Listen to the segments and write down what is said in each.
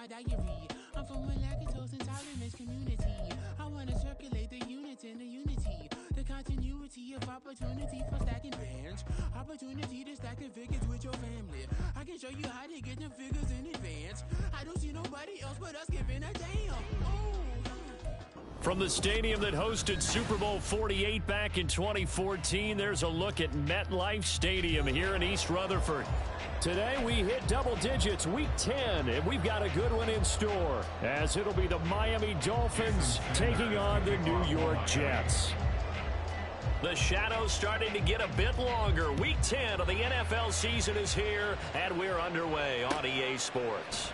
my diary. I'm from a lactose intolerance community. I wanna circulate the units in the unity. The continuity of opportunity for stacking bands. Opportunity to stack the figures with your family. I can show you how to get them figures in advance. I don't see nobody else but us giving a damn. Ooh. From the stadium that hosted Super Bowl 48 back in 2014, there's a look at MetLife Stadium here in East Rutherford. Today we hit double digits, week 10, and we've got a good one in store, as it'll be the Miami Dolphins taking on the New York Jets. The shadow's starting to get a bit longer. Week 10 of the NFL season is here, and we're underway on EA Sports.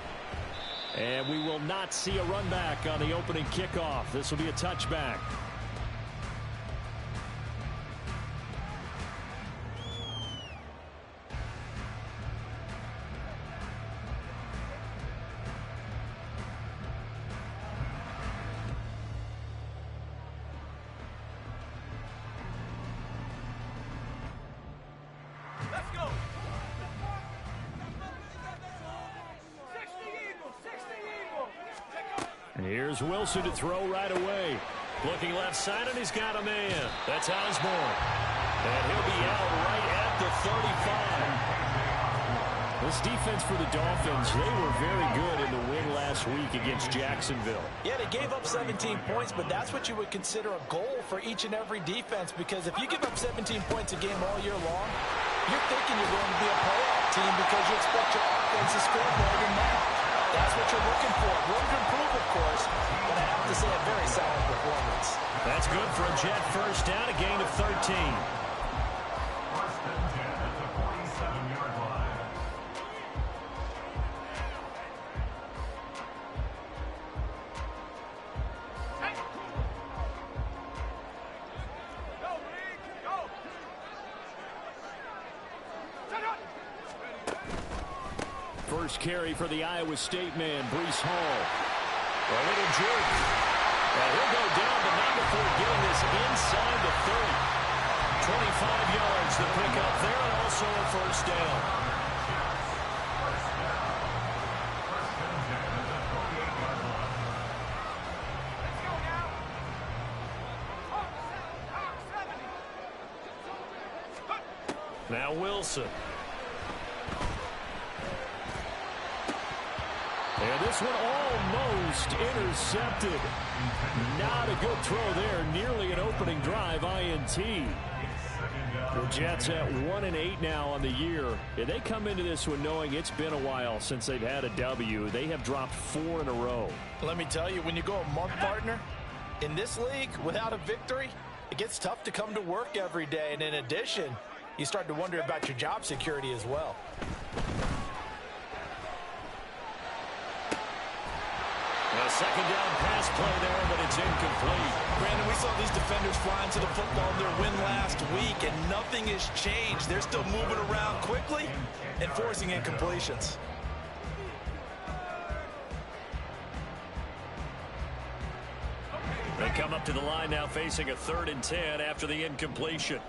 And we will not see a run back on the opening kickoff. This will be a touchback. Here's Wilson to throw right away. Looking left side, and he's got a man. That's Osborne. And he'll be out right at the 35. This defense for the Dolphins, they were very good in the win last week against Jacksonville. Yeah, they gave up 17 points, but that's what you would consider a goal for each and every defense, because if you give up 17 points a game all year long, you're thinking you're going to be a playoff team because you expect your offense to score more than that. That's what you're looking for. Room to improve, of course, but I have to say a very solid performance. That's good for a Jet first down, a gain of 13. First and 10 at the 47-yard line. Go, Reed, go! First carry for the Iowa State man, Breece Hall. A little jerk. And he'll go down, but not before getting this inside the 30. 25 yards to pick up there, and also a first down. Now Wilson. And this one almost intercepted. Not a good throw there. Nearly an opening drive, INT. The Jets at 1-8 now on the year. And they come into this one knowing it's been a while since they've had a W. They have dropped 4 in a row. Let me tell you, when you go a month partner, in this league, without a victory, it gets tough to come to work every day. And in addition, you start to wonder about your job security as well. A second down pass play there, but it's incomplete. Brandon, we saw these defenders flying to the football in their win last week, and nothing has changed. They're still moving around quickly and forcing incompletions. They come up to the line now facing a 3rd and 10 after the incompletion.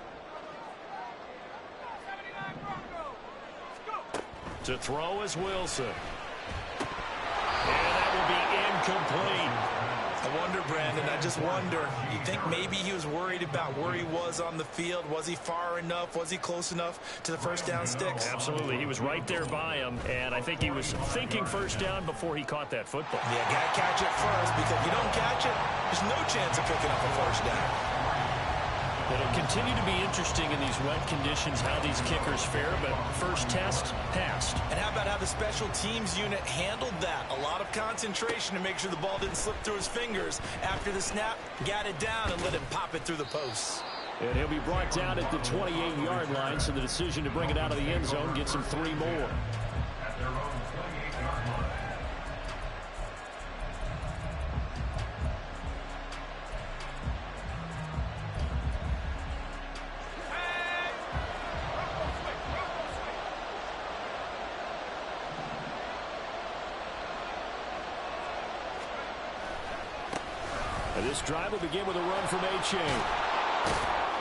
To throw is Wilson. And that will be incomplete. I wonder, Brandon, I just wonder. You think maybe he was worried about where he was on the field? Was he far enough? Was he close enough to the first down sticks? Absolutely. He was right there by him, and I think he was thinking first down before he caught that football. Yeah, got to catch it first, because if you don't catch it, there's no chance of picking up a first down. It'll continue to be interesting in these wet conditions how these kickers fare, but first test, passed. And how about how the special teams unit handled that? A lot of concentration to make sure the ball didn't slip through his fingers. After the snap, got it down and let him pop it through the posts. And he'll be brought down at the 28-yard line, so the decision to bring it out of the end zone gets him 3 more. At their own 28-yard line. This drive will begin with a run from Achane.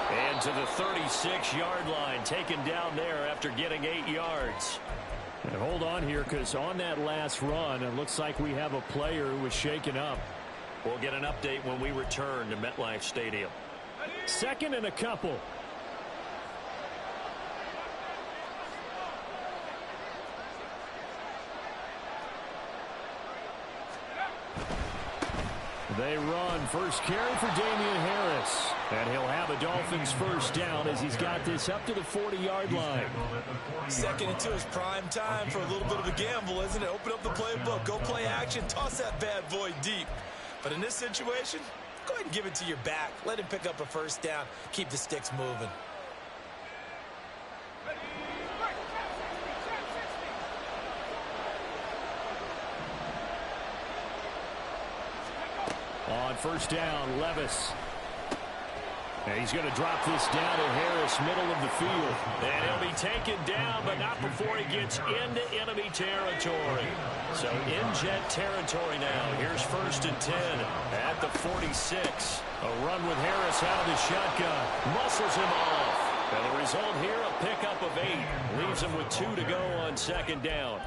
And to the 36-yard line, taken down there after getting 8 yards. And hold on here, because on that last run, it looks like we have a player who was shaken up. We'll get an update when we return to MetLife Stadium. Second and a couple. They run. First carry for Damian Harris. And he'll have a Dolphins first down as he's got this up to the 40-yard line. Second and 2 is prime time for a little bit of a gamble, isn't it? Open up the playbook. Go play action. Toss that bad boy deep. But in this situation, go ahead and give it to your back. Let him pick up a first down. Keep the sticks moving. On first down, Levis. And he's going to drop this down to Harris, middle of the field. And he'll be taken down, but not before he gets into enemy territory. So in Jet territory now. Here's first and 10 at the 46. A run with Harris out of the shotgun. Muscles him off. And the result here, a pickup of 8. Leaves him with 2 to go on second down.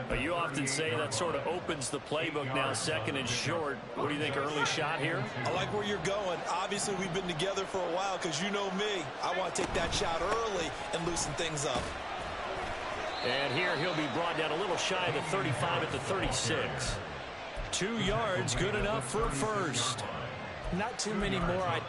But you often say that sort of opens the playbook now, second and short. What do you think, early shot here? I like where you're going. Obviously, we've been together for a while because you know me. I want to take that shot early and loosen things up. And here he'll be brought down a little shy of the 35 at the 36. 2 yards, good enough for a first. Not too many more.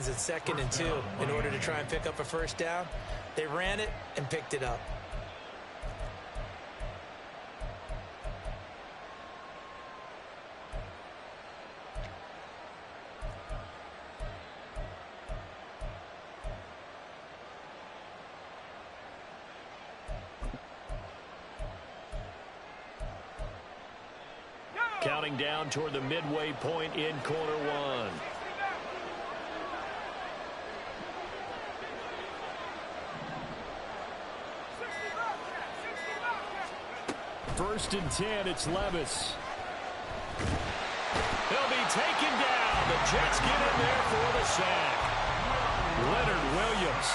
At second and 2 in order to try and pick up a first down. They ran it and picked it up. Counting down toward the midway point in quarter one. First and 10, it's Levis. He'll be taken down. The Jets get in there for the sack. Leonard Williams,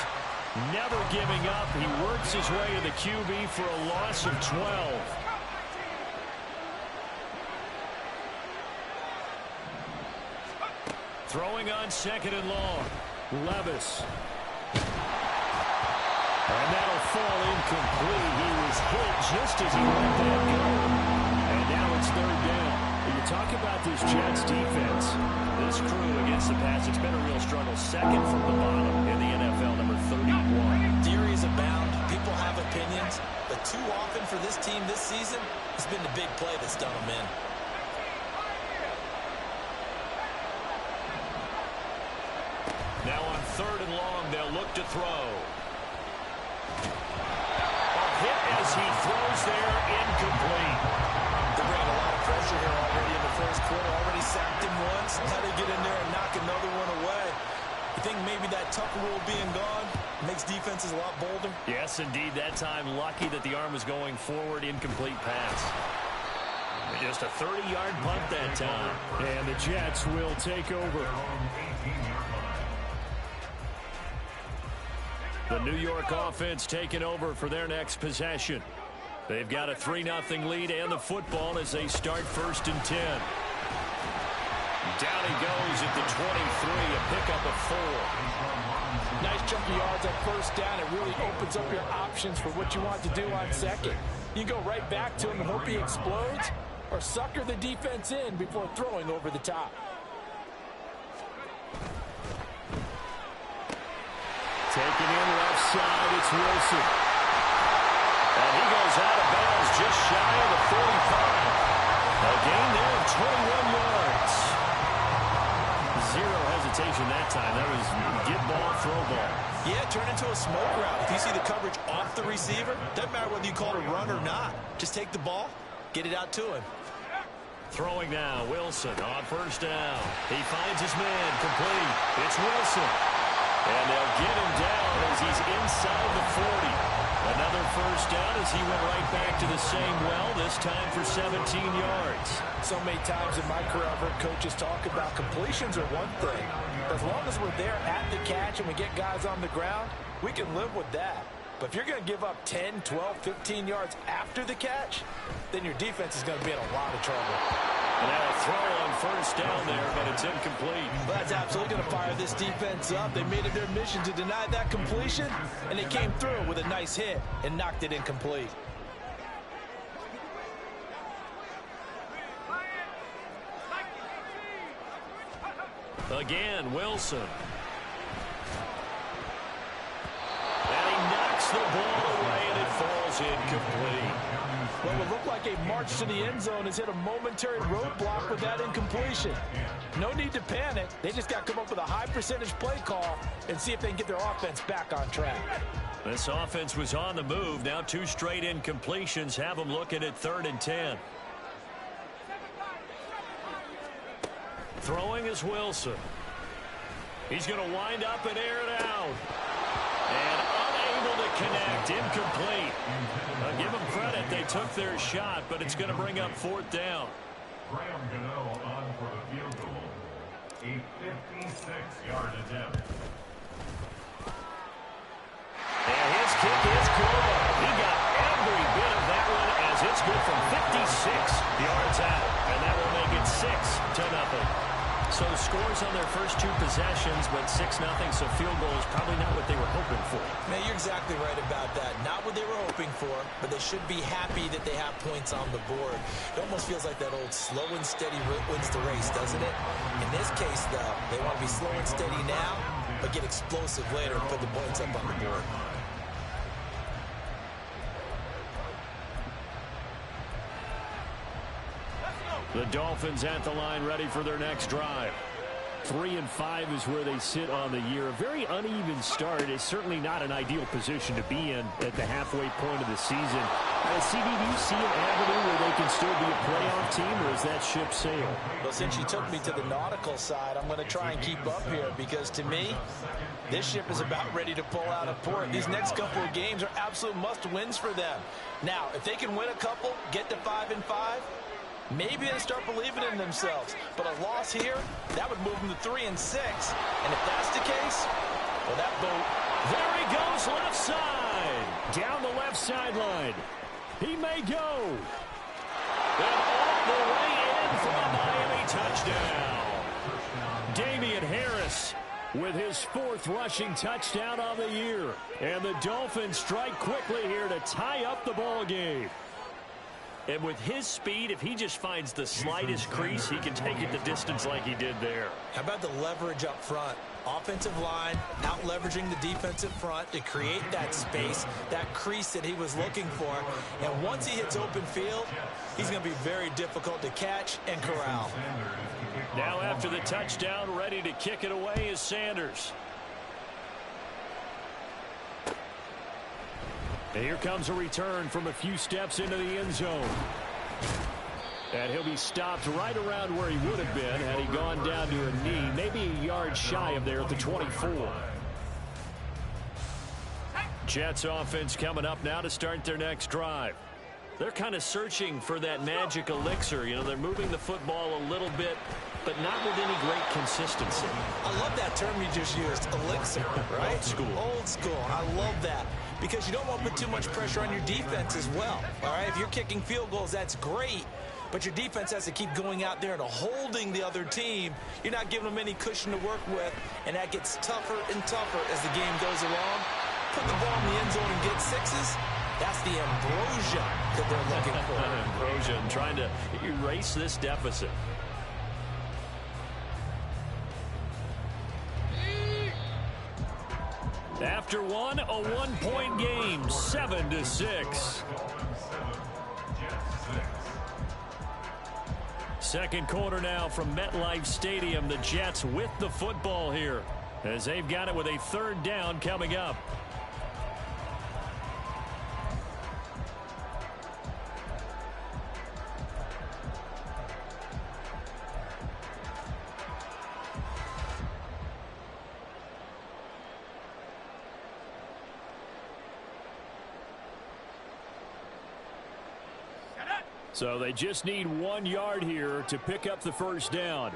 never giving up. He works his way to the QB for a loss of 12. Throwing on second and long. Levis. And that'll fall incomplete. He was hit just as he let that go. And now it's third down. You talk about this Jets defense. This crew against the pass, it's been a real struggle. Second from the bottom in the NFL, number 31. Theories abound. People have opinions. But too often for this team this season, it's been the big play that's done them in. Now on third and long, they'll look to throw. Hit as he throws there, incomplete. They're bringing a lot of pressure here already in the first quarter. Already sacked him once. How do you get in there and knock another one away? You think maybe that Tucker rule being gone makes defenses a lot bolder? Yes, indeed. That time, lucky that the arm was going forward. Incomplete pass. Just a 30-yard punt that time. And the Jets will take over. The New York offense taking over for their next possession. They've got a 3-0 lead and the football as they start first and 10. Down he goes at the 23, a pickup of 4. Nice chunk of yards on first down. It really opens up your options for what you want to do on second. You go right back to him and hope he explodes, or sucker the defense in before throwing over the top. Taken in left side, it's Wilson. And he goes out of bounds just shy of the 45. A gain there of 21 yards. Zero hesitation that time. That was get ball, throw ball. Yeah, turn into a smoke route. If you see the coverage off the receiver, doesn't matter whether you call it a run or not. Just take the ball, get it out to him. Throwing now, Wilson on first down. He finds his man, complete. It's Wilson. And they'll get him down as he's inside the 40. Another first first down as he went right back to the same well, this time for 17 yards. So many times in my career I've heard coaches talk about completions are one thing. As long as we're there at the catch and we get guys on the ground, we can live with that. But if you're going to give up 10, 12, 15 yards after the catch, then your defense is going to be in a lot of trouble. And now a throw on first down there, but it's incomplete. Well, that's absolutely going to fire this defense up. They made it their mission to deny that completion, and they came through with a nice hit and knocked it incomplete. Again, Wilson. And he knocks the ball away, and it falls incomplete. What would look like a march to the end zone has hit a momentary roadblock with that incompletion. No need to panic. They just got to come up with a high percentage play call and see if they can get their offense back on track. This offense was on the move. Now 2 straight incompletions have them looking at 3rd and 10. Throwing is Wilson. He's going to wind up and air it out. And unable to connect. Incomplete. I'll give them credit. They took their shot, but it's going to bring up 4th down. Graham Gano on for the field goal. A 56-yard attempt. And his kick is good. He got every bit of that one as it's good from 56 yards out. And that will make it 6-0. So scores on their first 2 possessions, but 6-0, so field goal is probably not what they were hoping for. Man, you're exactly right about that. Not what they were hoping for, but they should be happy that they have points on the board. It almost feels like that old slow and steady wins the race, doesn't it? In this case, though, they want to be slow and steady now, but get explosive later and put the points up on the board. The Dolphins at the line, ready for their next drive. 3-5 is where they sit on the year. A very uneven start. It's certainly not an ideal position to be in at the halfway point of the season. CD, do you see an avenue where they can still be a playoff team, or is that ship sailed? Well, since you took me to the nautical side, I'm going to try and keep up here because, to me, this ship is about ready to pull out of port. These next couple of games are absolute must-wins for them. Now, if they can win a couple, get to 5-5, maybe they start believing in themselves. But a loss here, that would move them to 3-6. And if that's the case, well, that boat... There he goes, left side. Down the left sideline. He may go. And all the way in for a Miami touchdown. Damian Harris with his 4th rushing touchdown on the year. And the Dolphins strike quickly here to tie up the ball game. And with his speed, if he just finds the slightest crease, he can take it the distance like he did there. How about the leverage up front? Offensive line out leveraging the defensive front to create that space, that crease that he was looking for. And once he hits open field, he's going to be very difficult to catch and corral. Now after the touchdown, ready to kick it away is Sanders. And here comes a return from a few steps into the end zone. And he'll be stopped right around where he would have been had he gone down to a knee, maybe a yard shy of there at the 24. Jets offense coming up now to start their next drive. They're kind of searching for that magic elixir. You know, they're moving the football a little bit, but not with any great consistency. I love that term you just used, elixir, right? Old school. Old school. I love that. Because you don't want to put too much pressure on your defense as well. All right, if you're kicking field goals, that's great. But your defense has to keep going out there and holding the other team. You're not giving them any cushion to work with, and that gets tougher and tougher as the game goes along. Put the ball in the end zone and get 6s. That's the ambrosia that they're looking for. Ambrosia and trying to erase this deficit. After one, a one-point game, 7-6. Second quarter now from MetLife Stadium. The Jets with the football here as they've got it with a 3rd down coming up. So they just need 1 yard here to pick up the first down.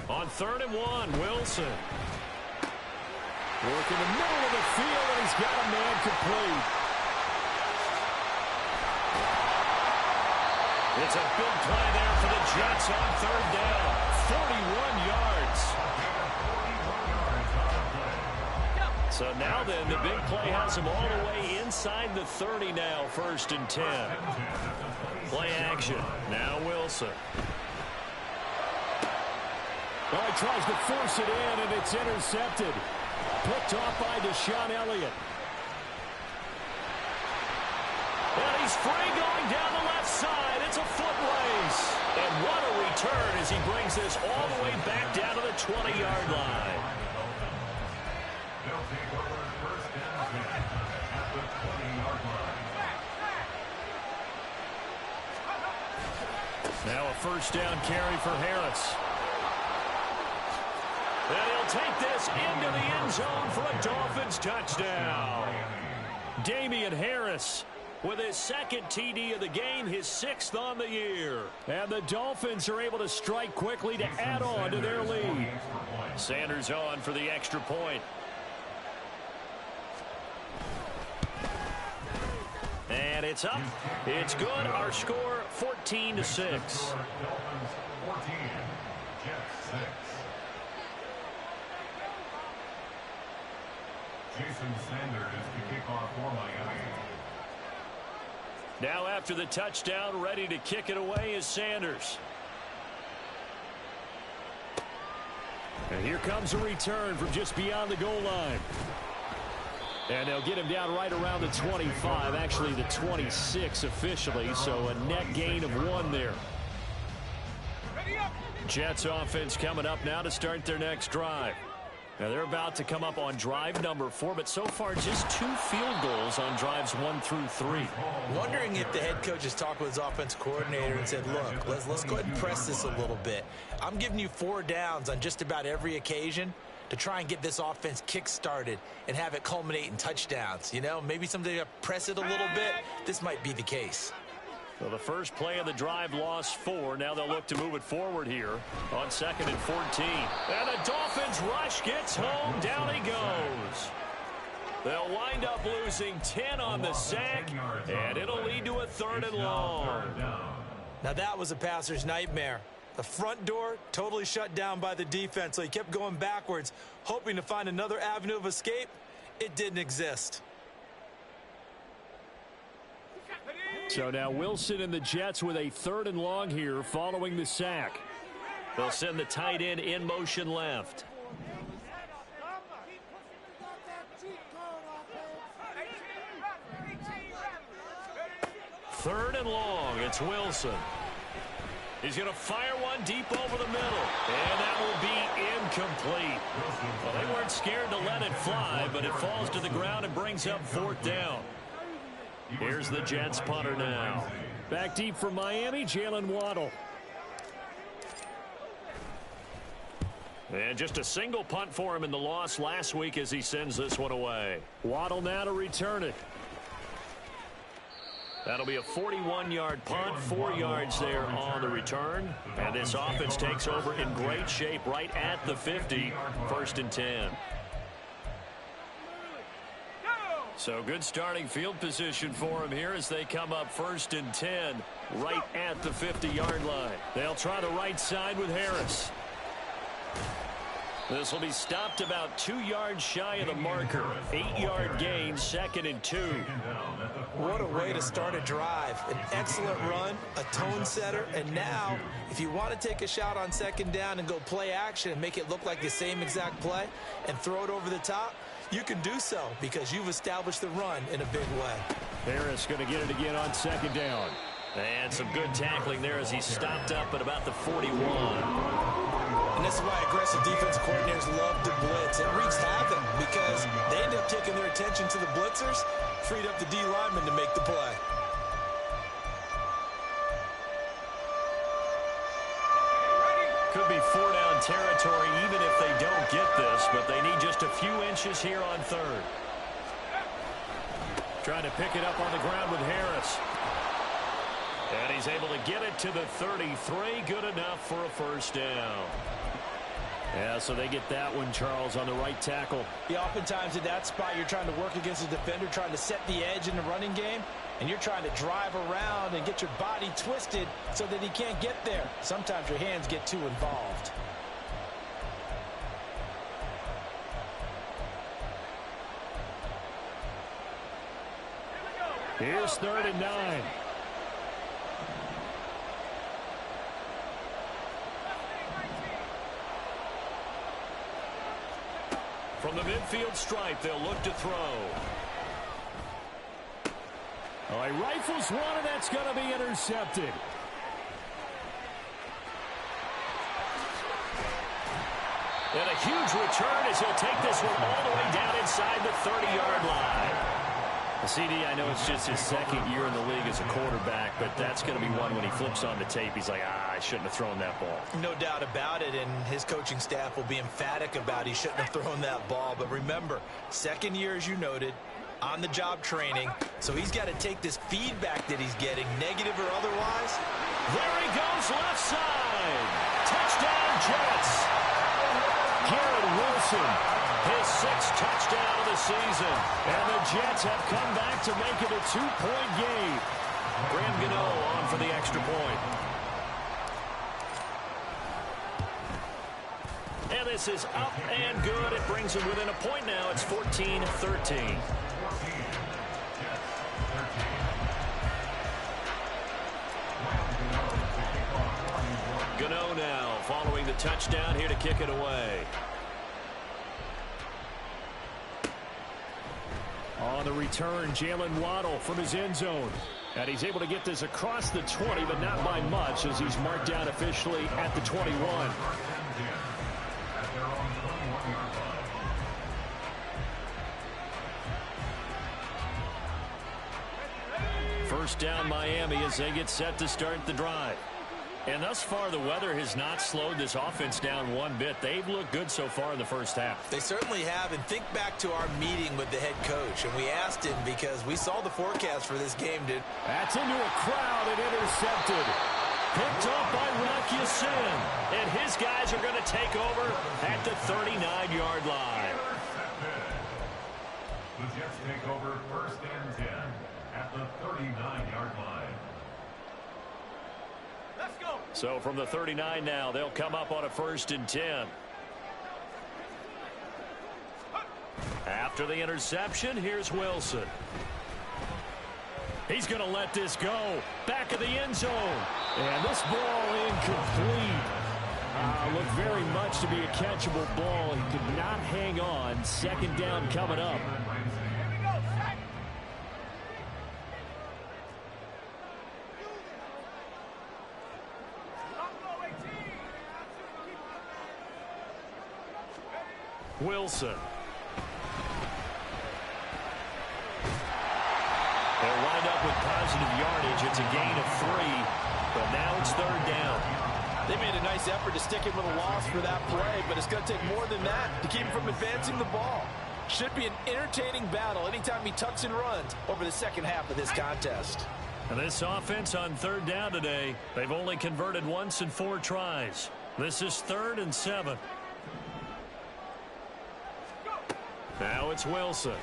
On 3rd and 1, Wilson. Work in the middle of the field, and he's got a man complete. It's a big play there for the Jets on 3rd down. 41 yards. So now then, the big play has him all the way inside the 30 now, 1st and 10. Play action. Now Wilson. Oh, he tries to force it in, and it's intercepted. Picked off by Deshaun Elliott. And he's free going down the left side. It's a foot race. And what a return as he brings this all the way back down to the 20-yard line. They'll take over 1st and 10 at the 20-yard line. Now a 1st down carry for Harris. And he'll take this into the end zone for a Dolphins touchdown. Damian Harris with his 2nd TD of the game, his 6th on the year. And the Dolphins are able to strike quickly to add on to their lead. Sanders on for the extra point. And it's up. It's good. Our score 14-6. Dolphins 14, Jets 6. Jason Sanders to kick off for Miami. Now after the touchdown, ready to kick it away is Sanders. And here comes a return from just beyond the goal line. And they'll get him down right around the 25, actually the 26 officially, so a net gain of 1 there. Jets offense coming up now to start their next drive. Now they're about to come up on drive number 4, but so far just 2 field goals on drives 1 through 3. Wondering if the head coach has talked with his offense coordinator and said, look, let's go ahead and press this a little bit. I'm giving you 4 downs on just about every occasion to try and get this offense kick-started and have it culminate in touchdowns. You know, maybe someday press it a little bit. This might be the case. So the first play of the drive lost 4. Now they'll look to move it forward here on 2nd and 14. And the Dolphins rush gets home. Down he goes. They'll wind up losing 10 on the sack, and it'll lead to a 3rd and long. Now that was a passer's nightmare. The front door totally shut down by the defense, so he kept going backwards, hoping to find another avenue of escape. It didn't exist. So now Wilson and the Jets with a 3rd and long here following the sack. They'll send the tight end in motion left. 3rd and long. It's Wilson. He's going to fire one deep over the middle. And that will be incomplete. Well, they weren't scared to let it fly, but it falls to the ground and brings up 4th down. Here's the Jets punter now. Back deep for Miami, Jalen Waddle. And just a single punt for him in the loss last week as he sends this one away. Waddle now to return it. That'll be a 41-yard punt, 4 yards there on the return. And this offense takes over in great shape right at the 50, 1st and 10. So good starting field position for him here as they come up 1st and 10 right at the 50-yard line. They'll try the right side with Harris. This will be stopped about 2 yards shy of the marker. 8-yard gain, 2nd and 2. What a way to start a drive. An excellent run, a tone setter, and now if you want to take a shot on 2nd down and go play action and make it look like the same exact play and throw it over the top, you can do so because you've established the run in a big way. Harris going to get it again on 2nd down. And some good tackling there as he stopped up at about the 41. And this is why aggressive defensive coordinators love to blitz. It wreaks havoc because they end up taking their attention to the blitzers, freed up the D lineman to make the play. Could be 4-down territory even if they don't get this, but they need just a inches here on third. Trying to pick it up on the ground with Harris. And he's able to get it to the 33. Good enough for a first down. Yeah, so they get that one, Charles, on the right tackle. Yeah, oftentimes at that spot, you're trying to work against a defender, trying to set the edge in the running game, and you're trying to drive around and get your body twisted so that he can't get there. Sometimes your hands get too involved. Here's 3rd and 9. From the midfield stripe, they'll look to throw. Oh, he rifles one, and that's going to be intercepted. And a huge return as he'll take this one all the way down inside the 30-yard line. CD, I know it's just his second year in the league as a quarterback, but that's going to be one when he flips on the tape. He's like, I shouldn't have thrown that ball. No doubt about it, and his coaching staff will be emphatic about he shouldn't have thrown that ball. But remember, second year, as you noted, on-the-job training, so he's got to take this feedback that he's getting, negative or otherwise. There he goes, left side. Touchdown, Jets. Garrett Wilson, his 6th touchdown of the season. And the Jets have come back to make it a 2-point game. Graham Gano on for the extra point. And this is up and good. It brings him within a point now. It's 14-13. Gano now following the touchdown here to kick it away. On the return, Jalen Waddle from his end zone. And he's able to get this across the 20, but not by much as he's marked down officially at the 21. First down, Miami, as they get set to start the drive. And thus far, the weather has not slowed this offense down one bit. They've looked good so far in the first half. They certainly have, and think back to our meeting with the head coach, and we asked him because we saw the forecast for this game, dude. That's into a crowd and intercepted. Picked up by Rock Ya-Sin. And his guys are going to take over at the 39-yard line. The Jets take over 1st and 10 at the 39-yard line. So from the 39 now, they'll come up on a 1st and 10. After the interception, here's Wilson. He's going to let this go. Back of the end zone. And this ball incomplete. Looked very much to be a catchable ball. He could not hang on. 2nd down coming up. Wilson. They'll wind up with positive yardage. It's a gain of 3, but now it's 3rd down. They made a nice effort to stick him with a loss for that play, but it's going to take more than that to keep him from advancing the ball. Should be an entertaining battle anytime he tucks and runs over the second half of this contest. And this offense on 3rd down today, they've only converted once in 4 tries. This is 3rd and 7. Now it's Wilson.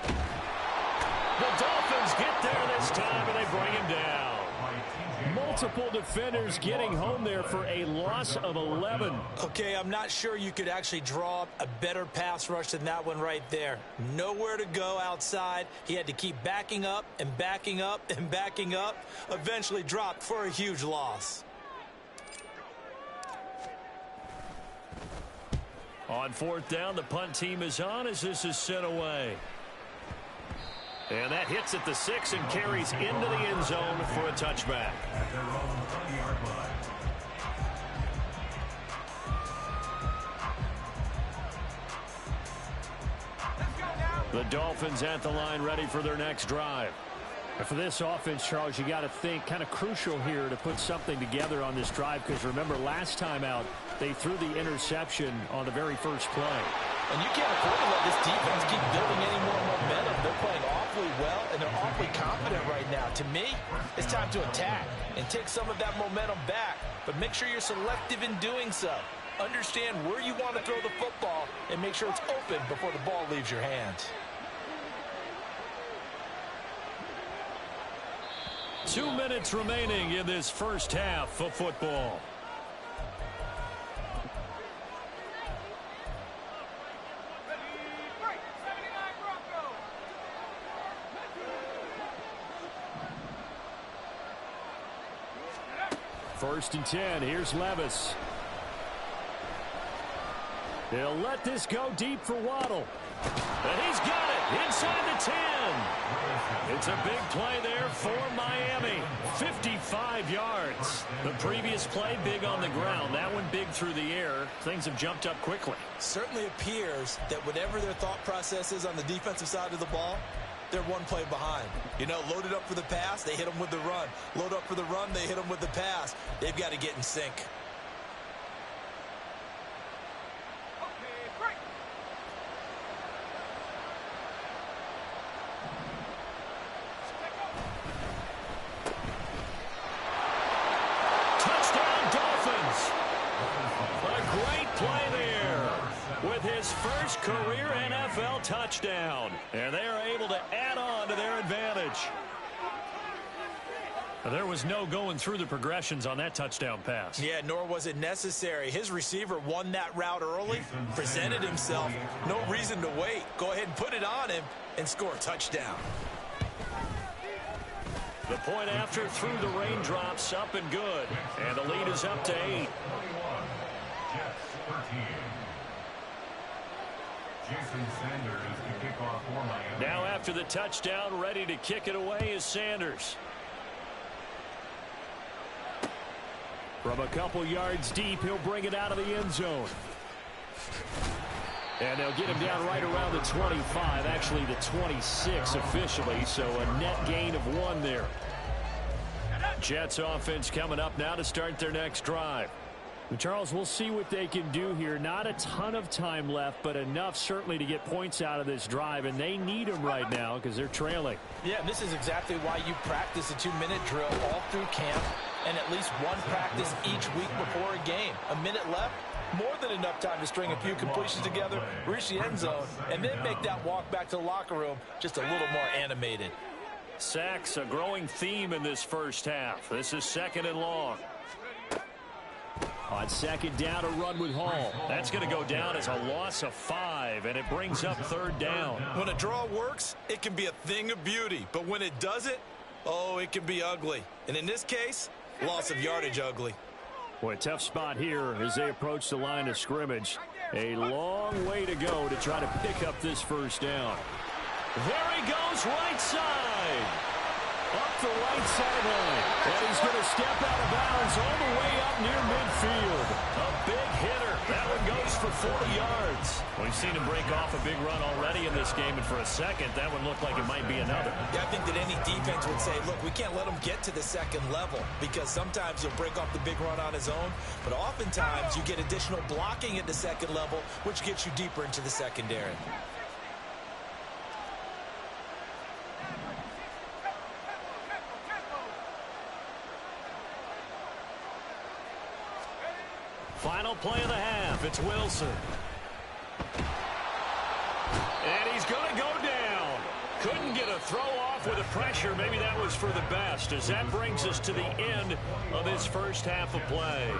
The Dolphins get there this time, and they bring him down. Multiple defenders getting home there for a loss of 11. Okay, I'm not sure you could actually draw up a better pass rush than that one right there. Nowhere to go outside. He had to keep backing up and backing up and backing up. Eventually dropped for a huge loss. On 4th down, the punt team is on as this is sent away. And that hits at the 6 and carries into the end zone for a touchback. At their own 30-yard line. The Dolphins at the line ready for their next drive. And for this offense, Charles, you got to think kind of crucial here to put something together on this drive because remember last time out, they threw the interception on the very first play. And you can't afford to let this defense keep building any more momentum. They're playing awfully well, and they're awfully confident right now. To me, it's time to attack and take some of that momentum back. But make sure you're selective in doing so. Understand where you want to throw the football and make sure it's open before the ball leaves your hands. 2 minutes remaining in this first half of football. First and 10. Here's Levis. They'll let this go deep for Waddle. And he's got it inside the 10. It's a big play there for Miami. 55 yards. The previous play big on the ground. That one big through the air. Things have jumped up quickly. Certainly appears that whatever their thought process is on the defensive side of the ball, they're one play behind. You know, loaded up for the pass, they hit them with the run. Load up for the run, they hit them with the pass. They've got to get in sync. Touchdown, Dolphins. A great play there with his first career NFL touchdown. And they are able to add on to their advantage. There was no going through the progressions on that touchdown pass. Yeah, nor was it necessary. His receiver won that route early, presented himself. No reason to wait. Go ahead and put it on him and score a touchdown. The point after through the raindrops, up and good. And the lead is up to 8. Jason Sanders to kick off for Miami. Now after the touchdown, ready to kick it away is Sanders. From a couple yards deep, he'll bring it out of the end zone. And they'll get him down right around the 25, actually the 26 officially, so a net gain of 1 there. Jets offense coming up now to start their next drive. Charles, we'll see what they can do here. Not a ton of time left, but enough certainly to get points out of this drive, and they need them right now because they're trailing. Yeah, and this is exactly why you practice a 2-minute drill all through camp and at least one practice each week before a game. A minute left, more than enough time to string a few completions together, reach the end zone, and then make that walk back to the locker room just a little more animated. Sacks, a growing theme in this first half. This is 2nd and long. On 2nd down, a run with Hall. That's going to go down as a loss of 5, and it brings up 3rd down. When a draw works, it can be a thing of beauty. But when it doesn't, oh, it can be ugly. And in this case, loss of yardage ugly. Boy, a tough spot here as they approach the line of scrimmage. A long way to go to try to pick up this 1st down. There he goes, right side. Up the right sideline. And he's going to step out of bounds all the way up near midfield. A big hitter. That one goes for 40 yards. We've seen him break off a big run already in this game, and for a second, that one looked like it might be another. Yeah, I think that any defense would say, look, we can't let him get to the 2nd level because sometimes he'll break off the big run on his own, but oftentimes you get additional blocking at the 2nd level, which gets you deeper into the secondary. Final play of the half. It's Wilson. And he's going to go down. Couldn't get a throw off with the pressure. Maybe that was for the best, as that brings us to the end of this first half of play.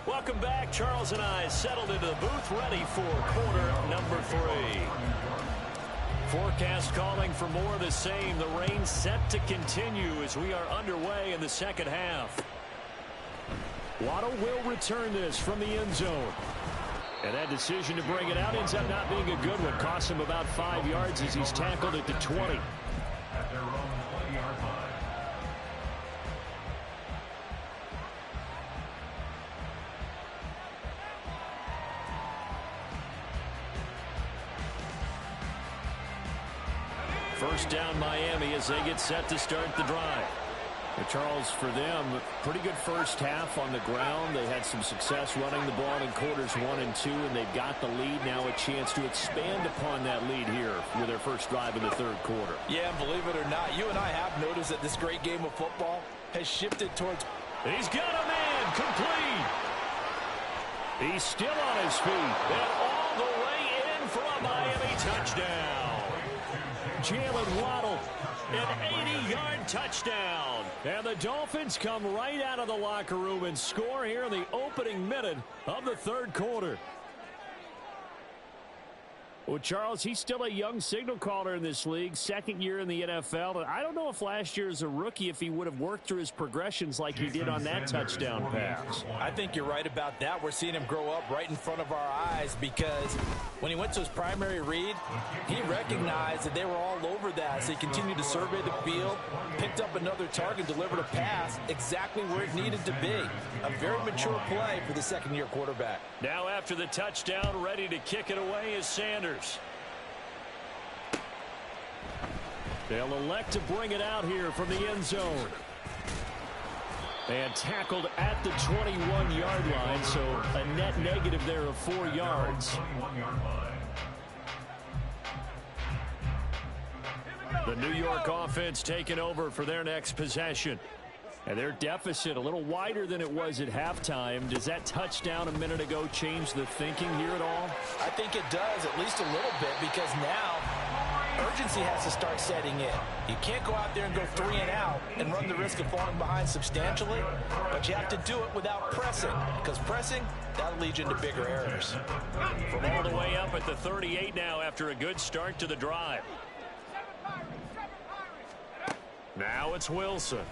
Welcome back. Charles and I settled into the booth, ready for quarter number 3. Forecast calling for more of the same. The rain set to continue as we are underway in the second half. Waddle will return this from the end zone. And that decision to bring it out ends up not being a good one. Costs him about 5 yards as he's tackled at the 20. At their own 20-yard line. First down Miami as they get set to start the drive. But Charles, for them, pretty good first half on the ground. They had some success running the ball in quarters 1 and 2, and they've got the lead. Now a chance to expand upon that lead here with their first drive in the third quarter. Yeah, and believe it or not, you and I have noticed that this great game of football has shifted towards... He's got a man complete. He's still on his feet. And all the way in for a Miami touchdown. Jalen Waddle, an 80-yard touchdown. And the Dolphins come right out of the locker room and score here in the opening minute of the third quarter. Well, Charles, he's still a young signal caller in this league, second year in the NFL. I don't know if last year as a rookie if he would have worked through his progressions like he did on that touchdown pass. I think you're right about that. We're seeing him grow up right in front of our eyes because when he went to his primary read, he recognized that they were all over that. So he continued to survey the field, picked up another target, delivered a pass exactly where it needed to be. A very mature play for the second-year quarterback. Now after the touchdown, ready to kick it away is Sanders. They'll elect to bring it out here from the end zone. And tackled at the 21-yard line, so a net negative there of 4 yards. The New York offense taking over for their next possession. And their deficit a little wider than it was at halftime. Does that touchdown a minute ago change the thinking here at all? I think it does, at least a little bit, because now urgency has to start setting in. You can't go out there and go 3 and out and run the risk of falling behind substantially, but you have to do it without pressing, because pressing, that'll lead you into bigger errors. From all the way up at the 38 now after a good start to the drive. Now it's Wilson.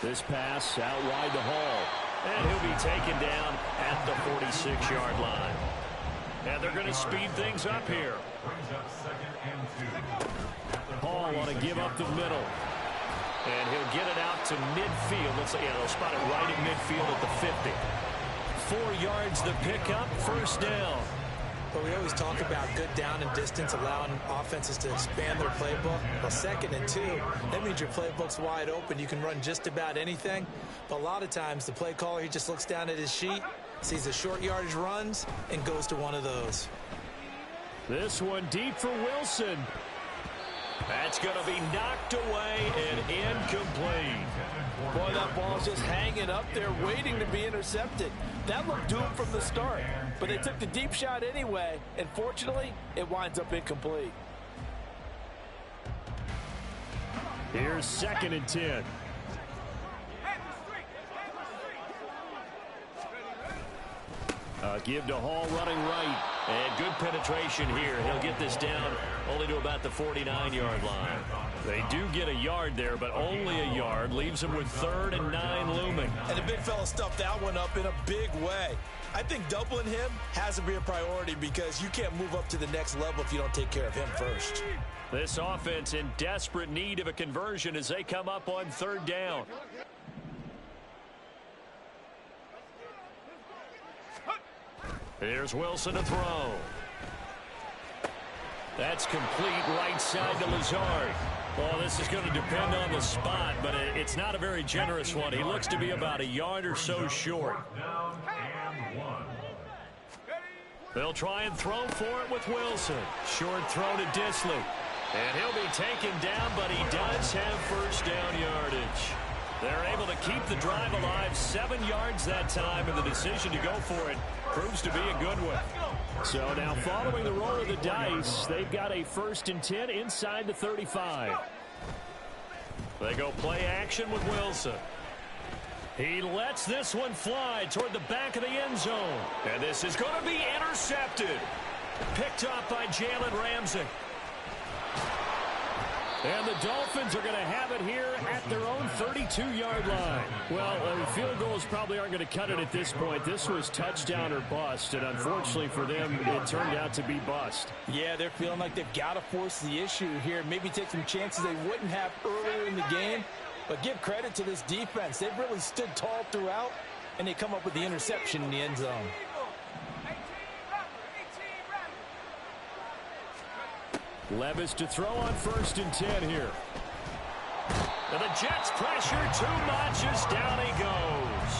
This pass out wide to Hall. And he'll be taken down at the 46-yard line. And they're going to speed things up here. Hall want to give up the middle. And he'll get it out to midfield. Let's say, they'll spot it right at midfield at the 50. 4 yards the pickup, first down. But we always talk about good down and distance, allowing offenses to expand their playbook. Well, 2nd and 2, that means your playbook's wide open. You can run just about anything. But a lot of times, the play caller, he just looks down at his sheet, sees the short yardage runs, and goes to one of those. This one deep for Wilson. That's going to be knocked away and incomplete. Boy, that ball's just hanging up there, waiting to be intercepted. That looked doomed from the start, but they took the deep shot anyway, and fortunately, it winds up incomplete. Here's 2nd and 10. Give to Hall running right. And good penetration here. He'll get this down only to about the 49-yard line. They do get a yard there, but only a yard. Leaves them with 3rd and 9 looming. And the big fella stuffed that one up in a big way. I think doubling him has to be a priority because you can't move up to the next level if you don't take care of him first. This offense in desperate need of a conversion as they come up on 3rd down. Here's Wilson to throw. That's complete right side to Lazard. Well, this is going to depend on the spot, but it's not a very generous one. He looks to be about a yard or so short. They'll try and throw for it with Wilson. Short throw to Dissly. And he'll be taken down, but he does have first down yardage. They're able to keep the drive alive, 7 yards that time, and the decision to go for it proves to be a good one. So now following the roll of the dice, they've got a 1st and 10 inside the 35. They go play action with Wilson. He lets this one fly toward the back of the end zone. And this is going to be intercepted. Picked up by Jalen Ramsey. And the Dolphins are going to have it here at their own 32-yard line. Well, field goals probably aren't going to cut it at this point. This was touchdown or bust, and unfortunately for them, it turned out to be bust. Yeah, they're feeling like they've got to force the issue here. Maybe take some chances they wouldn't have earlier in the game. But give credit to this defense. They've really stood tall throughout, and they come up with the interception in the end zone. Levis to throw on 1st and 10 here. And the Jets pressure too much as down he goes.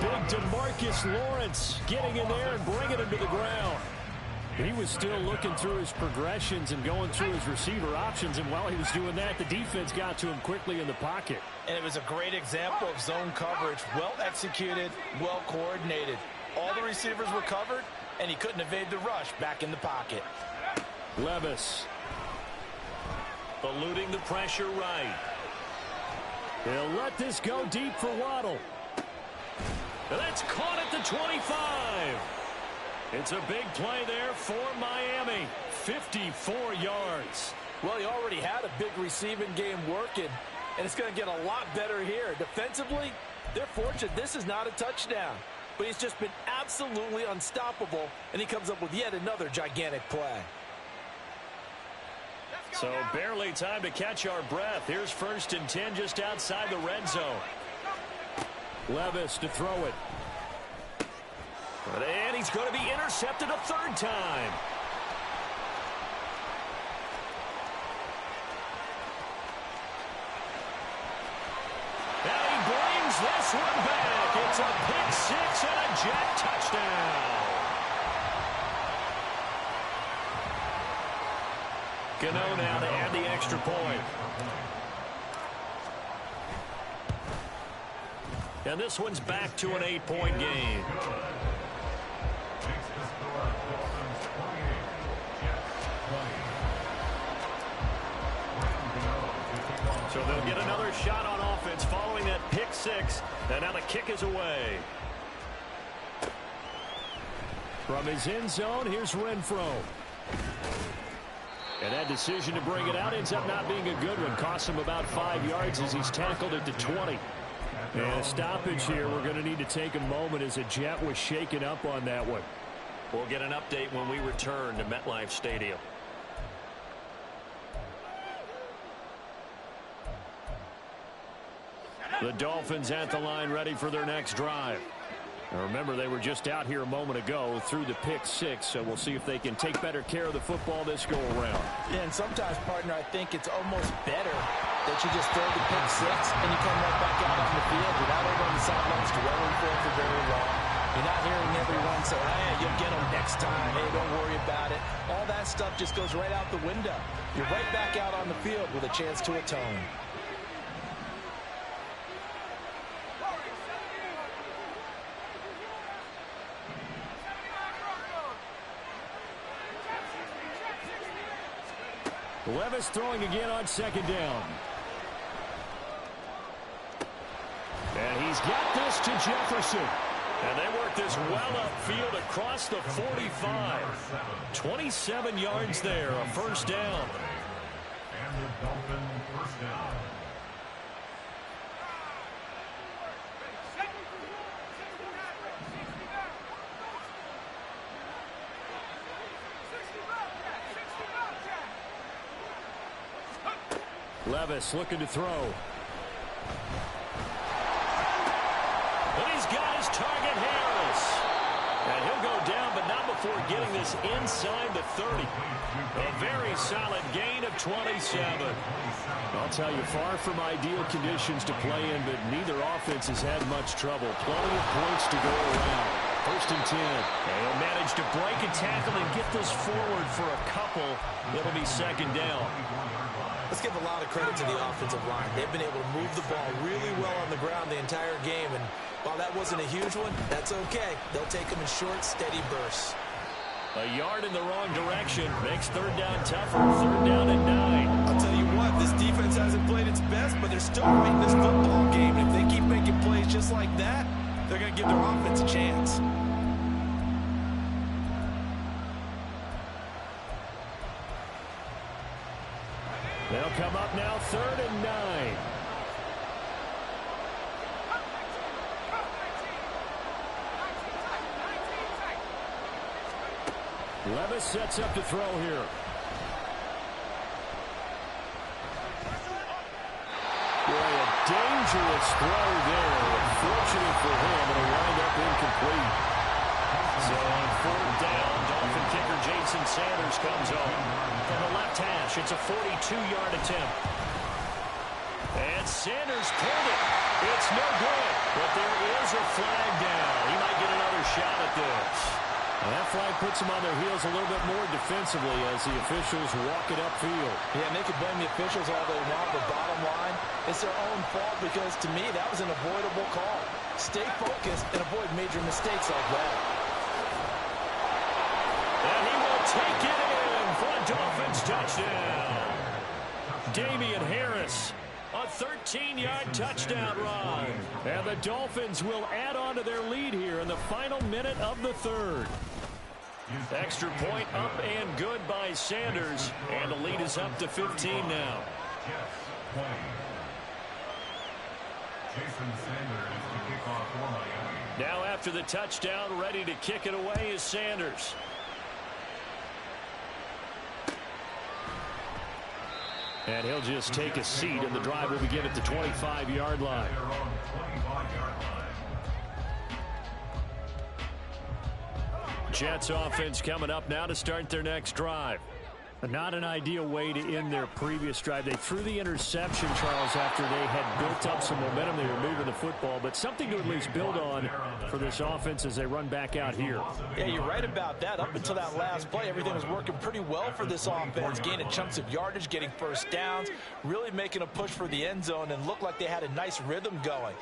Big DeMarcus Lawrence getting in there and bringing him to the ground. He was still looking through his progressions and going through his receiver options, and while he was doing that, the defense got to him quickly in the pocket. And it was a great example of zone coverage. Well executed, well coordinated. All the receivers were covered, and he couldn't evade the rush back in the pocket. Levis. Eluding the pressure right. They'll let this go deep for Waddle. And that's caught at the 25. It's a big play there for Miami. 54 yards. Well, he already had a big receiving game working, and it's going to get a lot better here. Defensively, they're fortunate this is not a touchdown, but he's just been absolutely unstoppable, and he comes up with yet another gigantic play. So barely time to catch our breath. Here's 1st and 10 just outside the red zone. Levis to throw it. And he's going to be intercepted a 3rd time. And he brings this one back. It's a pick 6 and a Jet touchdown. Gano now to add the extra point. And this one's back to an 8-point game. So they'll get another shot on offense following that pick 6. And now the kick is away. From his end zone, here's Renfro. And that decision to bring it out ends up not being a good one. Costs him about 5 yards as he's tackled at the 20. And a stoppage here. We're going to need to take a moment as a Jet was shaken up on that one. We'll get an update when we return to MetLife Stadium. The Dolphins at the line ready for their next drive. Now remember, they were just out here a moment ago through the pick 6, so we'll see if they can take better care of the football this go around. Yeah, and sometimes, partner, I think it's almost better that you just throw the pick 6 and you come right back out on the field. You're not over on the sidelines dwelling for it for very long. You're not hearing everyone say, hey, you'll get them next time. Hey, don't worry about it. All that stuff just goes right out the window. You're right back out on the field with a chance to atone. Levis throwing again on 2nd down. And he's got this to Jefferson. And they work this well upfield across the 45. 27 yards there, a 1st down. And the Dolphin 1st down. Levis looking to throw. And he's got his target, Harris. And he'll go down, but not before getting this inside the 30. A very solid gain of 27. I'll tell you, far from ideal conditions to play in, but neither offense has had much trouble. Plenty of points to go around. 1st and 10. And he'll manage to break a tackle and get this forward for a couple. It'll be 2nd down. Let's give a lot of credit to the offensive line. They've been able to move the ball really well on the ground the entire game. And while that wasn't a huge one, that's okay. They'll take them in short, steady bursts. A yard in the wrong direction makes 3rd down tougher. 3rd down and 9. I'll tell you what, this defense hasn't played its best, but they're still winning this football game. And if they keep making plays just like that, they're going to give their offense a chance. They'll come up now 3rd and 9. Levis sets up to throw here. Boy, a dangerous throw there. Fortunate for him, it'll wind up incomplete. So on 4th down, Dolphin kicker Jason Sanders comes on. From the left hash, it's a 42-yard attempt. And Sanders pulled it. It's no good. But there is a flag down. He might get another shot at this. And that flag puts them on their heels a little bit more defensively as the officials walk it upfield. Yeah, and they can blame the officials all they want, but bottom line, it's their own fault because, to me, that was an avoidable call. Stay focused and avoid major mistakes like that. And he will take it in for a Dolphins touchdown. Damian Harris, a 13-yard touchdown run. And the Dolphins will add on to their lead here in the final minute of the 3rd. Extra point up and good by Sanders. And the lead is up to 15 now. Jason Sanders to kick off for Miami. Now after the touchdown, ready to kick it away is Sanders. And he'll just take a seat, and the drive will begin at the 25-yard line. Jets offense coming up now to start their next drive. Not an ideal way to end their previous drive. They threw the interception, Charles, after they had built up some momentum. They were moving the football, but something to at least build on for this offense as they run back out here. Yeah, you're right about that. Up until that last play, everything was working pretty well for this offense, gaining chunks of yardage, getting first downs, really making a push for the end zone, and looked like they had a nice rhythm going.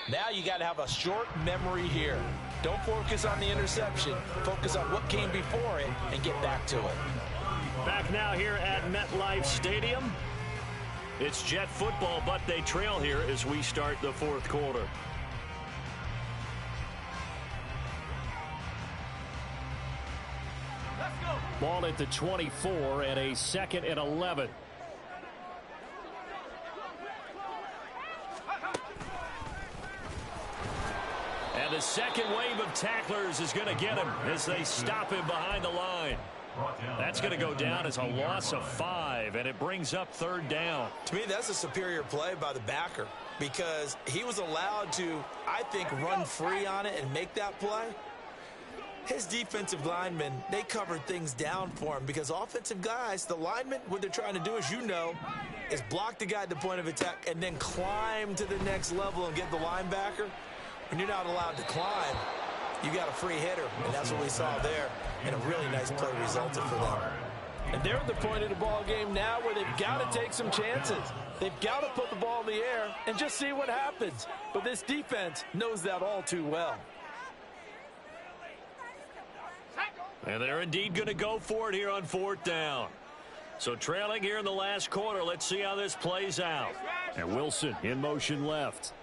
Now you got to have a short memory here. Don't focus on the interception. Focus on what came before it and get back to it. Back now here at MetLife Stadium. It's Jet football, but they trail here as we start the 4th quarter. Let's go. Ball at the 24 and a 2nd and 11. And the second wave of tacklers is going to get him as they stop him behind the line. That's going to go down as a loss of 5, and it brings up 3rd down. To me, that's a superior play by the backer because he was allowed to, I think, run free on it and make that play. His defensive linemen, they covered things down for him because offensive guys, the linemen, what they're trying to do, as you know, is block the guy at the point of attack and then climb to the next level and get the linebacker. When you're not allowed to climb, you got a free hitter, and that's what we saw there. And a really nice play resulted for them. And they're at the point of the ball game now where they've got to take some chances. They've got to put the ball in the air and just see what happens. But this defense knows that all too well. And they're indeed going to go for it here on 4th down. So trailing here in the last quarter, let's see how this plays out. And Wilson in motion left.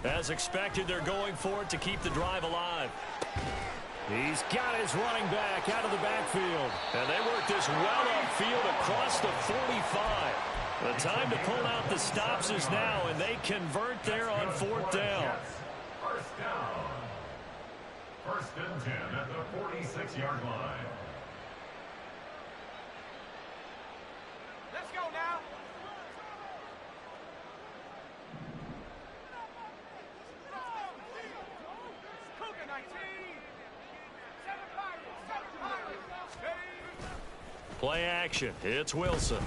As expected, they're going for it to keep the drive alive. He's got his running back out of the backfield. And they work this well upfield across the 45. The time to pull out the stops is now, and they convert there on 4th down. First down. 1st and 10 at the 46-yard line. Let's go now. Play action. It's Wilson.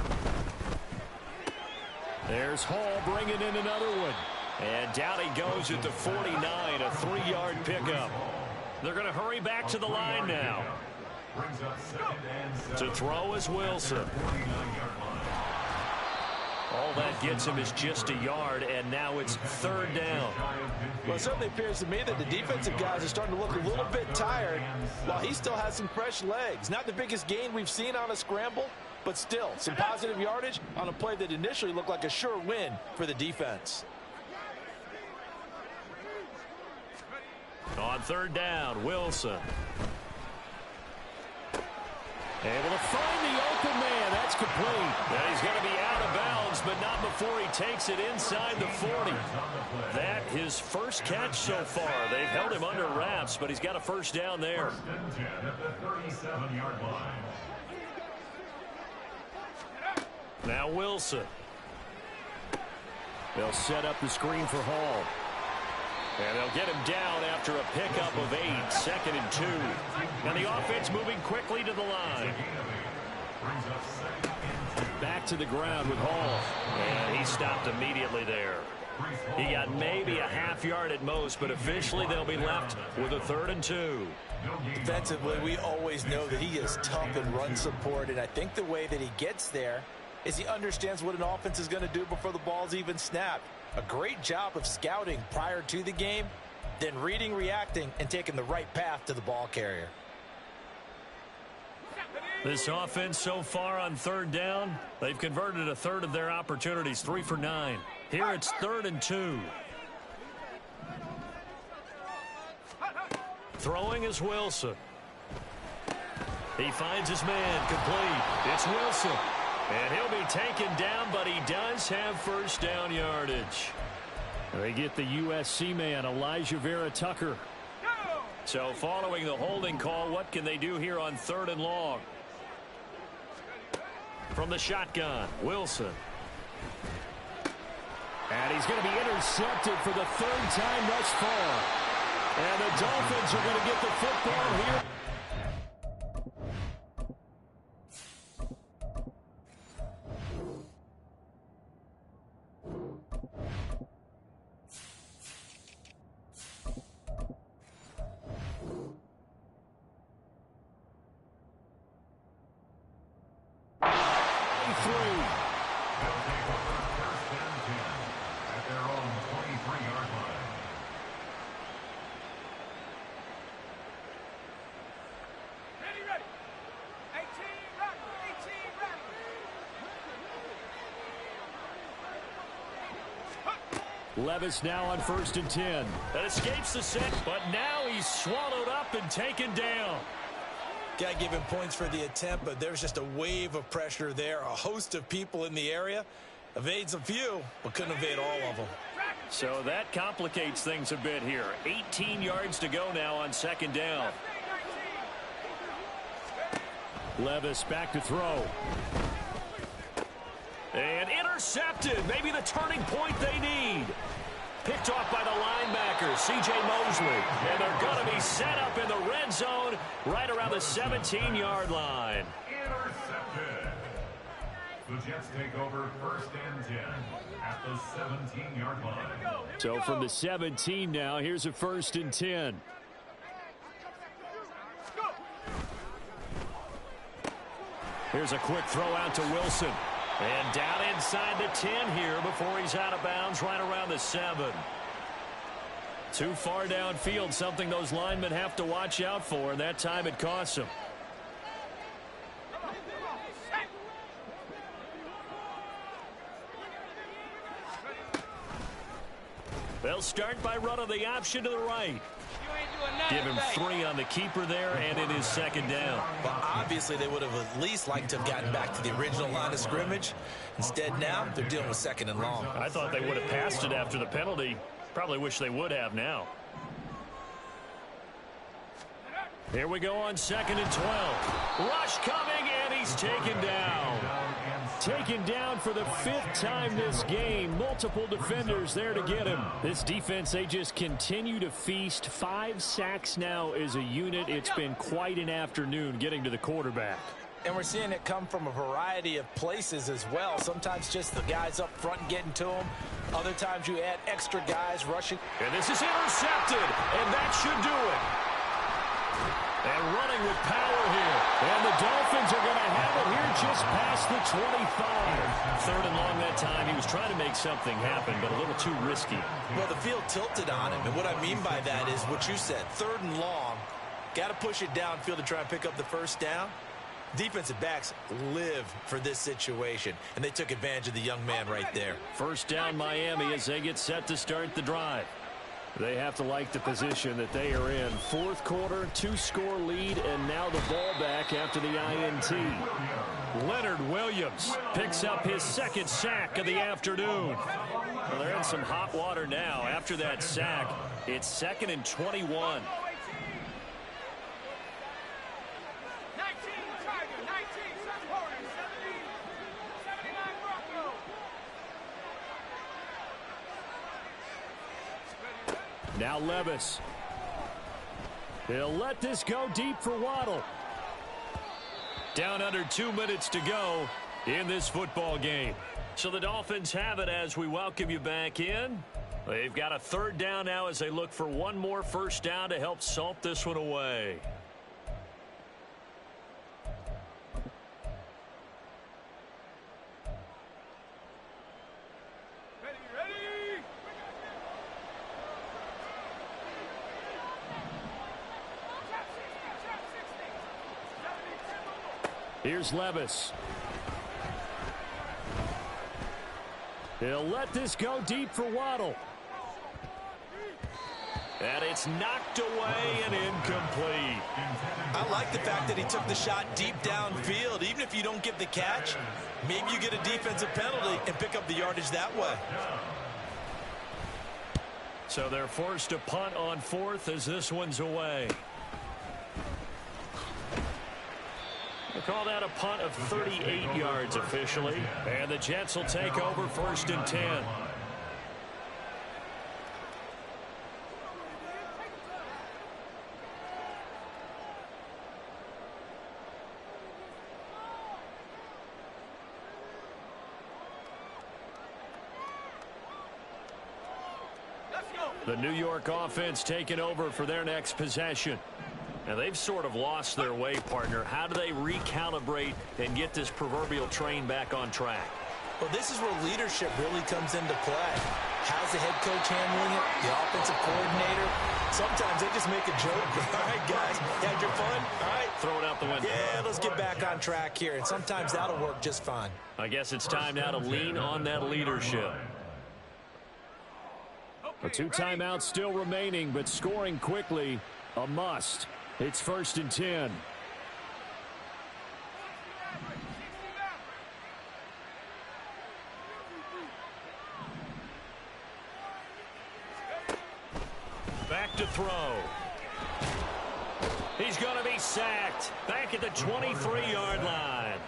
There's Hall bringing in another one. And down he goes at the 49, a 3-yard pickup. They're going to hurry back to the line now. To throw is Wilson. All that gets him is just a yard, and now it's 3rd down. Well, it certainly appears to me that the defensive guys are starting to look a little bit tired while he still has some fresh legs. Not the biggest gain we've seen on a scramble, but still some positive yardage on a play that initially looked like a sure win for the defense. On 3rd down, Wilson. Able to find the open man. That's complete. And he's going to be out of bounds bounds, but not before he takes it inside the 40. That his first catch so far. They've held him under wraps, but he's got a first down there. First and 10 at the 37-yard line. Now Wilson. They'll set up the screen for Hall. And they'll get him down after a pickup of 8, 2nd and 2. And the offense moving quickly to the line. Back to the ground with Hall. And he stopped immediately there. He got maybe a half yard at most, but officially they'll be left with a 3rd and 2. Defensively, we always know that he is tough in run support, and I think the way that he gets there is he understands what an offense is going to do before the ball's even snapped. A great job of scouting prior to the game, then reading, reacting, and taking the right path to the ball carrier. This offense so far on 3rd down, they've converted a third of their opportunities, 3 for 9. Here it's 3rd and 2. Throwing is Wilson. He finds his man complete. It's Wilson. And he'll be taken down, but he does have first down yardage. They get the USC man, Elijah Vera Tucker. So following the holding call, what can they do here on 3rd and long? From the shotgun, Wilson. And he's going to be intercepted for the 3rd time thus far. And the Dolphins are going to get the football here. Levis now on 1st and 10. That escapes the set, but now he's swallowed up and taken down. Got to give him points for the attempt, but there's just a wave of pressure there. A host of people in the area. Evades a few, but couldn't evade all of them. So that complicates things a bit here. 18 yards to go now on 2nd down. Levis back to throw. And intercepted. Maybe the turning point they need. Picked off by the linebacker, C.J. Mosley. And they're going to be set up in the red zone right around the 17-yard line. Intercepted. The Jets take over 1st and 10 at the 17-yard line. So from the 17 now, here's a 1st and 10. Here's a quick throw out to Wilson. And down inside the 10 here before he's out of bounds right around the 7. Too far downfield, something those linemen have to watch out for, and that time it costs them. They'll start by running the option to the right. Give him 3 on the keeper there, and it is 2nd down. Well, obviously, they would have at least liked to have gotten back to the original line of scrimmage. Instead, now, they're dealing with 2nd and long. I thought they would have passed it after the penalty. Probably wish they would have now. Here we go on 2nd and 12. Rush coming, and he's taken down. Taken down for the 5th time this game. Multiple defenders there to get him. This defense, they just continue to feast. 5 sacks now as a unit. It's been quite an afternoon getting to the quarterback. And we're seeing it come from a variety of places as well. Sometimes just the guys up front getting to him. Other times you add extra guys rushing. And this is intercepted, and that should do it. And running with power here. And the Dolphins are going to have it here just past the 25. 3rd and long that time. He was trying to make something happen, but a little too risky. Well, the field tilted on him. And what I mean by that is what you said. 3rd and long. Got to push it downfield to try and pick up the first down. Defensive backs live for this situation. And they took advantage of the young man right there. First down Miami as they get set to start the drive. They have to like the position that they are in. 4th quarter, 2-score lead, and now the ball back after the INT. Leonard Williams picks up his second sack of the afternoon. Well, they're in some hot water now. After that sack, it's 2nd and 21. Now Levis. He'll let this go deep for Waddle. Down under 2 minutes to go in this football game. So the Dolphins have it as we welcome you back in. They've got a 3rd down now as they look for one more first down to help salt this one away. Here's Levis. He'll let this go deep for Waddle. And it's knocked away and incomplete. I like the fact that he took the shot deep downfield. Even if you don't get the catch, maybe you get a defensive penalty and pick up the yardage that way. So they're forced to punt on 4th as this one's away. We'll call that a punt of 38 yards officially. And the Jets will take over 1st and 10. The New York offense taking over for their next possession. Now, they've sort of lost their way, partner. How do they recalibrate and get this proverbial train back on track? Well, this is where leadership really comes into play. How's the head coach handling it? The offensive coordinator? Sometimes they just make a joke. All right, guys, had your fun? All right. Throw it out the window. Yeah, let's get back on track here. And sometimes that'll work just fine. I guess it's time now to lean on that leadership. The 2 timeouts still remaining, but scoring quickly, a must. It's 1st and 10. Back to throw. He's going to be sacked. Back at the 23-yard line.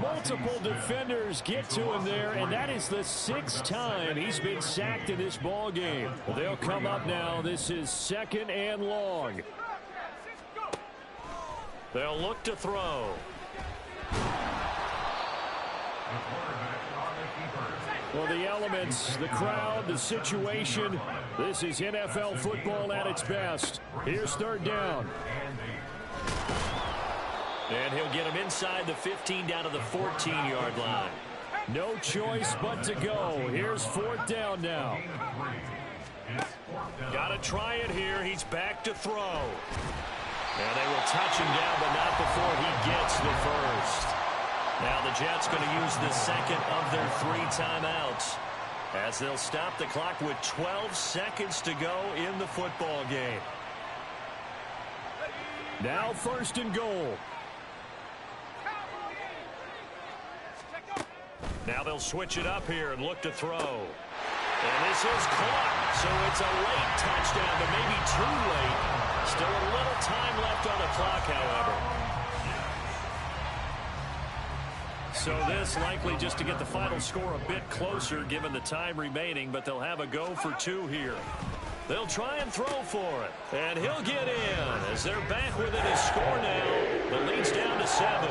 Multiple defenders get to him there, and that is the 6th time he's been sacked in this ball game. Well, they'll come up now. This is 2nd and long. They'll look to throw. Well, the elements, the crowd, the situation, this is NFL football at its best. Here's 3rd down. And he'll get him inside the 15 down to the 14-yard line. No choice but to go. Here's 4th down now. Got to try it here. He's back to throw. And they will touch him down, but not before he gets the first. Now the Jets going to use the 2nd of their 3 timeouts as they'll stop the clock with 12 seconds to go in the football game. Now 1st and goal. Now they'll switch it up here and look to throw. And this is caught. So it's a late touchdown, but maybe too late. Still a little time left on the clock, however. So this likely just to get the final score a bit closer given the time remaining, but they'll have a go for 2 here. They'll try and throw for it. And he'll get in as they're back within a score now. The lead's down to 7.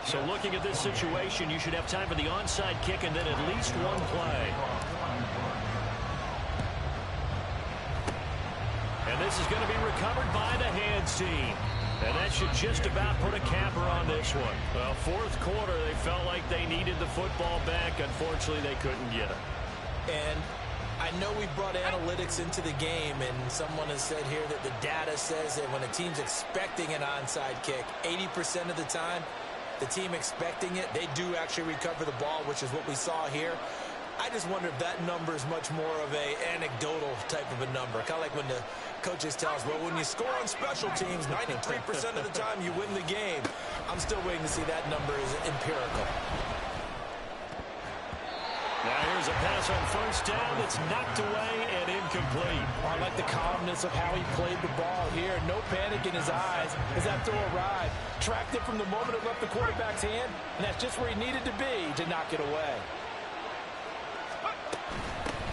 So looking at this situation, you should have time for the onside kick and then at least one play. And this is going to be recovered by the hands team. And that should just about put a capper on this one. Well, 4th quarter, they felt like they needed the football back. Unfortunately, they couldn't get it. And I know we brought analytics into the game, and someone has said here that the data says that when a team's expecting an onside kick, 80% of the time, the team expecting it, they do actually recover the ball, which is what we saw here. I just wonder if that number is much more of a anecdotal type of a number. Kind of like when the coaches tell us, well, when you score on special teams, 93% of the time you win the game. I'm still waiting to see that number is empirical. Now here's a pass on first down that's knocked away and incomplete. I like the calmness of how he played the ball here. No panic in his eyes as that throw arrived. Tracked it from the moment it left the quarterback's hand, and that's just where he needed to be to knock it away.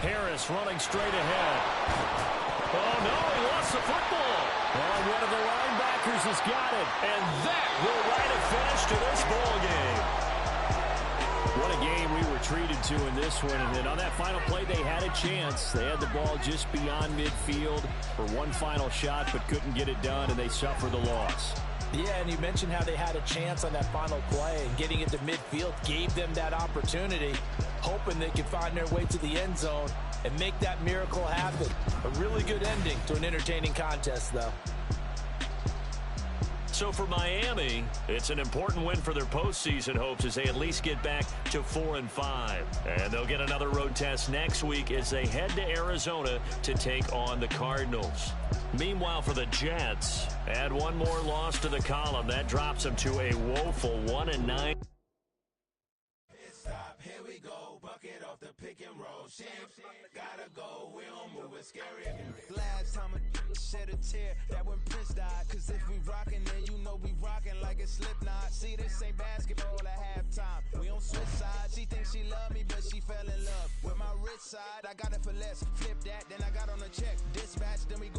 Harris running straight ahead. Oh, no, he lost the football. Oh, one of the linebackers has got it. And that will write a finish to this ball game. What a game we were treated to in this one. And then on that final play, they had a chance. They had the ball just beyond midfield for one final shot, but couldn't get it done, and they suffered the loss. Yeah, and you mentioned how they had a chance on that final play, and getting into midfield gave them that opportunity, hoping they could find their way to the end zone and make that miracle happen. A really good ending to an entertaining contest, though. So for Miami, it's an important win for their postseason hopes as they at least get back to 4-5. And they'll get another road test next week as they head to Arizona to take on the Cardinals. Meanwhile, for the Jets, add one more loss to the column. That drops them to a woeful 1-9. Here we go, bucket off the pick and roll. Gotta go, we don't move it scary. Last time a shed a tear, that when Prince died. Cause if we rockin', then you know we rockin' like a Slipknot. See, this ain't basketball at halftime. We on switch sides. She thinks she love me, but she fell in love with my rich side. I got it for less. Flip that, then I got on a check. Dispatch, then we go.